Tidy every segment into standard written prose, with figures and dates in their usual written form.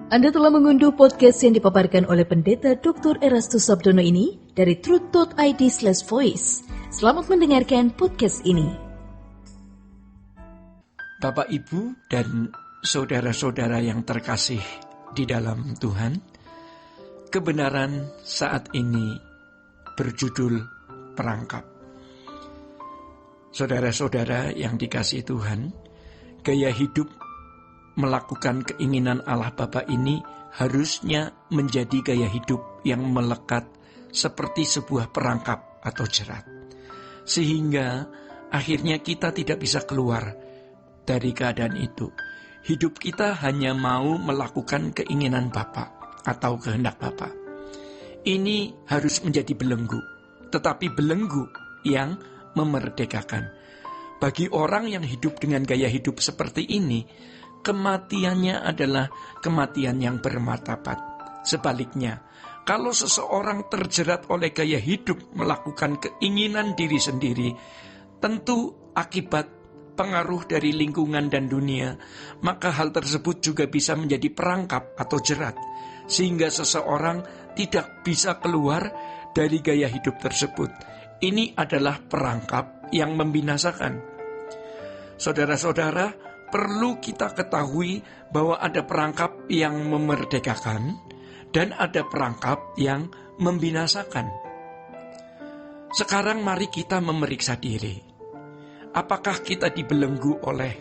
Anda telah mengunduh podcast yang dipaparkan oleh Pendeta Dr. Erastus Sabdono ini dari truth.id/voice. Selamat mendengarkan podcast ini. Bapak, Ibu, dan saudara-saudara yang terkasih di dalam Tuhan, kebenaran saat ini berjudul perangkap. Saudara-saudara yang dikasihi Tuhan, gaya hidup melakukan keinginan Allah Bapa ini harusnya menjadi gaya hidup yang melekat seperti sebuah perangkap atau jerat. Sehingga akhirnya kita tidak bisa keluar dari keadaan itu. Hidup kita hanya mau melakukan keinginan Bapa atau kehendak Bapa. Ini harus menjadi belenggu, tetapi belenggu yang memerdekakan. Bagi orang yang hidup dengan gaya hidup seperti ini, kematiannya adalah kematian yang bermartabat. Sebaliknya, kalau seseorang terjerat oleh gaya hidup melakukan keinginan diri sendiri, tentu akibat pengaruh dari lingkungan dan dunia, maka hal tersebut juga bisa menjadi perangkap atau jerat, sehingga seseorang tidak bisa keluar dari gaya hidup tersebut. Ini adalah perangkap yang membinasakan. Saudara-saudara, perlu kita ketahui bahwa ada perangkap yang memerdekakan dan ada perangkap yang membinasakan. Sekarang mari kita memeriksa diri. Apakah kita dibelenggu oleh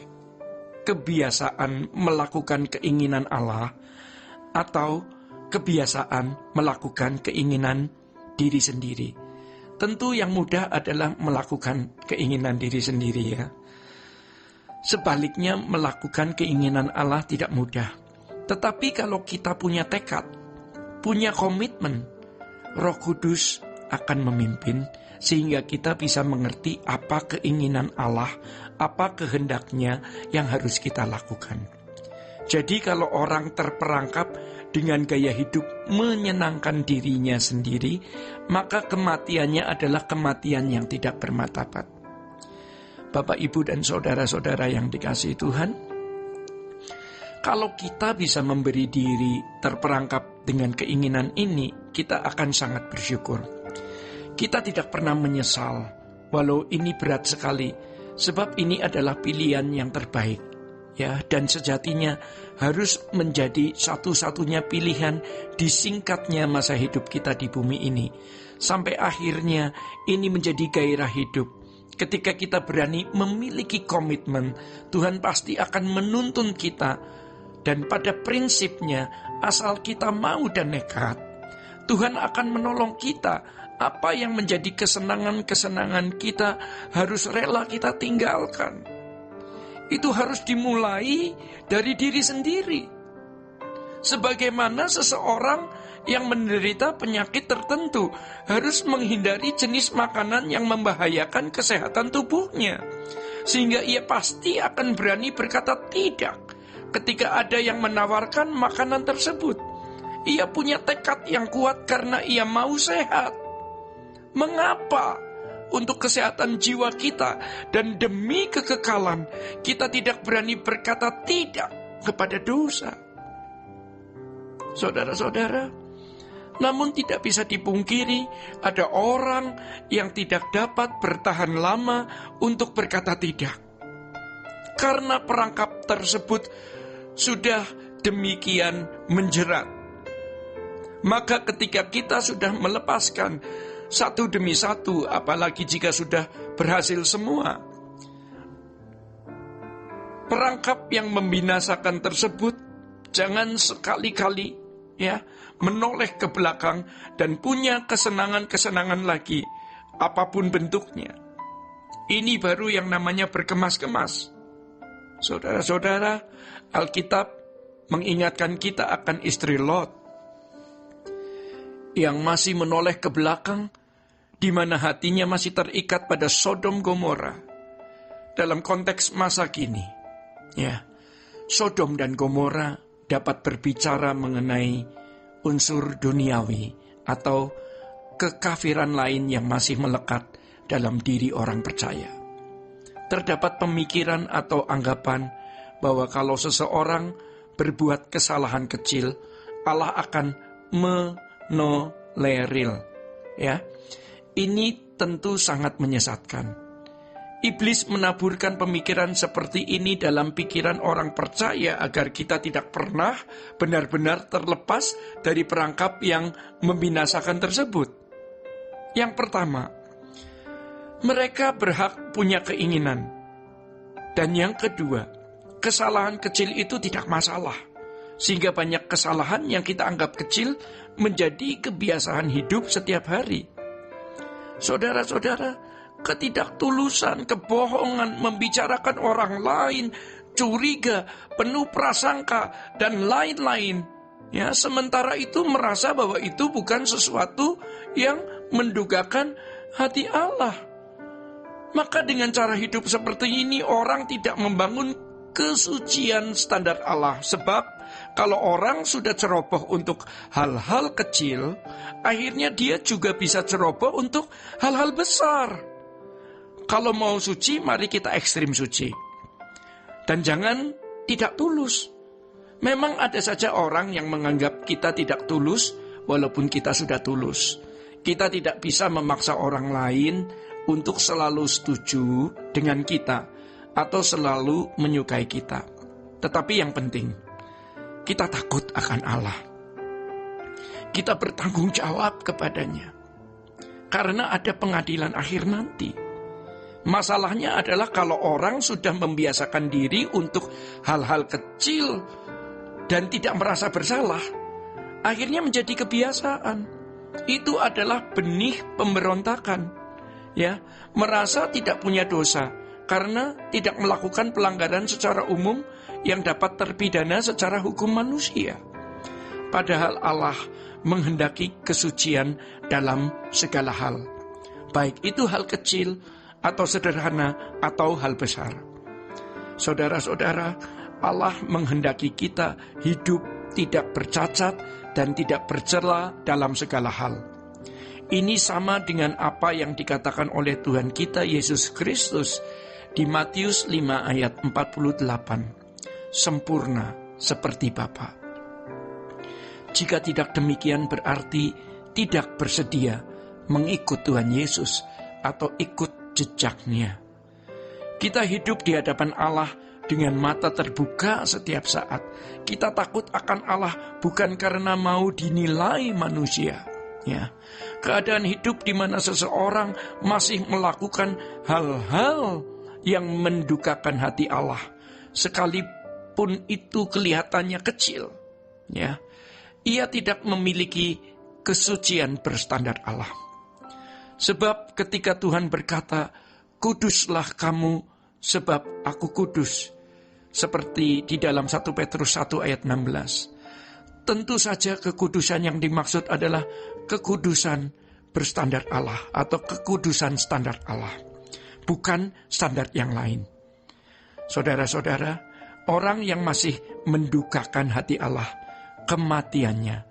kebiasaan melakukan keinginan Allah atau kebiasaan melakukan keinginan diri sendiri? Tentu yang mudah adalah melakukan keinginan diri sendiri, ya. Sebaliknya, melakukan keinginan Allah tidak mudah. Tetapi kalau kita punya tekad, punya komitmen, Roh Kudus akan memimpin sehingga kita bisa mengerti apa keinginan Allah, apa kehendaknya yang harus kita lakukan. Jadi kalau orang terperangkap dengan gaya hidup menyenangkan dirinya sendiri, maka kematiannya adalah kematian yang tidak bermartabat. Bapak, Ibu, dan saudara-saudara yang dikasihi Tuhan, kalau kita bisa memberi diri terperangkap dengan keinginan ini, kita akan sangat bersyukur. Kita tidak pernah menyesal, walau ini berat sekali, sebab ini adalah pilihan yang terbaik, ya, dan sejatinya harus menjadi satu-satunya pilihan di singkatnya masa hidup kita di bumi ini. Sampai akhirnya ini menjadi gairah hidup. Ketika kita berani memiliki komitmen, Tuhan pasti akan menuntun kita. Dan pada prinsipnya, asal kita mau dan nekat, Tuhan akan menolong kita. Apa yang menjadi kesenangan-kesenangan kita harus rela kita tinggalkan. Itu harus dimulai dari diri sendiri. Sebagaimana seseorang yang menderita penyakit tertentu harus menghindari jenis makanan yang membahayakan kesehatan tubuhnya, sehingga ia pasti akan berani berkata tidak ketika ada yang menawarkan makanan tersebut. Ia punya tekad yang kuat karena ia mau sehat. Mengapa untuk kesehatan jiwa kita dan demi kekekalan kita tidak berani berkata tidak kepada dosa? Saudara-saudara, namun tidak bisa dipungkiri, ada orang yang tidak dapat bertahan lama untuk berkata tidak. Karena perangkap tersebut sudah demikian menjerat. Maka ketika kita sudah melepaskan satu demi satu, apalagi jika sudah berhasil semua, perangkap yang membinasakan tersebut, jangan sekali-kali, ya, menoleh ke belakang dan punya kesenangan-kesenangan lagi, apapun bentuknya. Ini baru yang namanya berkemas-kemas. Saudara-saudara, Alkitab mengingatkan kita akan istri Lot yang masih menoleh ke belakang, di mana hatinya masih terikat pada Sodom Gomora. Dalam konteks masa kini, ya, Sodom dan Gomora dapat berbicara mengenai unsur duniawi atau kekafiran lain yang masih melekat dalam diri orang percaya. Terdapat pemikiran atau anggapan bahwa kalau seseorang berbuat kesalahan kecil, Allah akan menoleril. Ya, ini tentu sangat menyesatkan. Iblis menaburkan pemikiran seperti ini dalam pikiran orang percaya agar kita tidak pernah benar-benar terlepas dari perangkap yang membinasakan tersebut. Yang pertama, mereka berhak punya keinginan. Dan yang kedua, kesalahan kecil itu tidak masalah. Sehingga banyak kesalahan yang kita anggap kecil menjadi kebiasaan hidup setiap hari. Saudara-saudara, ketidaktulusan, kebohongan, membicarakan orang lain, curiga, penuh prasangka, dan lain-lain. Ya, sementara itu merasa bahwa itu bukan sesuatu yang mendugakan hati Allah. Maka dengan cara hidup seperti ini orang tidak membangun kesucian standar Allah. Sebab kalau orang sudah ceroboh untuk hal-hal kecil, akhirnya dia juga bisa ceroboh untuk hal-hal besar. Kalau mau suci, mari kita ekstrim suci. Dan jangan tidak tulus. Memang ada saja orang yang menganggap kita tidak tulus, walaupun kita sudah tulus. Kita tidak bisa memaksa orang lain untuk selalu setuju dengan kita, atau selalu menyukai kita. Tetapi yang penting, kita takut akan Allah. Kita bertanggung jawab kepadanya. Karena ada pengadilan akhir nanti. Masalahnya adalah kalau orang sudah membiasakan diri untuk hal-hal kecil dan tidak merasa bersalah, akhirnya menjadi kebiasaan. Itu adalah benih pemberontakan. Ya, merasa tidak punya dosa karena tidak melakukan pelanggaran secara umum yang dapat terpidana secara hukum manusia. Padahal Allah menghendaki kesucian dalam segala hal. Baik itu hal kecil atau sederhana atau hal besar. Saudara-saudara, Allah menghendaki kita hidup tidak bercacat dan tidak bercela dalam segala hal. Ini sama dengan apa yang dikatakan oleh Tuhan kita Yesus Kristus di Matius 5 ayat 48. Sempurna seperti Bapa. Jika tidak demikian berarti tidak bersedia mengikut Tuhan Yesus atau ikut jejaknya. Kita hidup di hadapan Allah dengan mata terbuka setiap saat. Kita takut akan Allah bukan karena mau dinilai manusia. Ya, keadaan hidup di mana seseorang masih melakukan hal-hal yang mendukakan hati Allah, sekalipun itu kelihatannya kecil. Ya, ia tidak memiliki kesucian berstandar Allah. Sebab ketika Tuhan berkata, kuduslah kamu sebab aku kudus. Seperti di dalam 1 Petrus 1 ayat 16. Tentu saja kekudusan yang dimaksud adalah kekudusan berstandar Allah atau kekudusan standar Allah. Bukan standar yang lain. Saudara-saudara, orang yang masih mendukakan hati Allah, kematiannya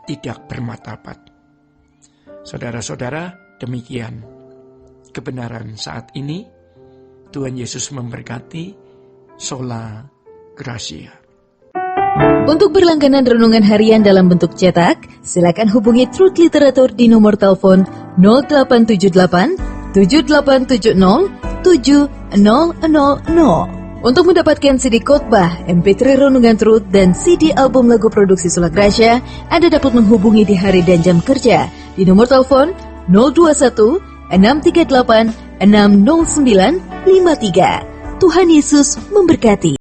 tidak bermartabat. Saudara-saudara, demikian kebenaran saat ini. Tuhan Yesus memberkati. Sola Gracia. Untuk berlangganan renungan harian dalam bentuk cetak, silakan hubungi Truth Literatur di nomor telepon 0878 7870 7000. Untuk mendapatkan CD khotbah, MP3 renungan Truth, dan CD album lagu produksi Sola Gracia, Anda dapat menghubungi di hari dan jam kerja di nomor telepon 021 638 60953. Tuhan Yesus memberkati.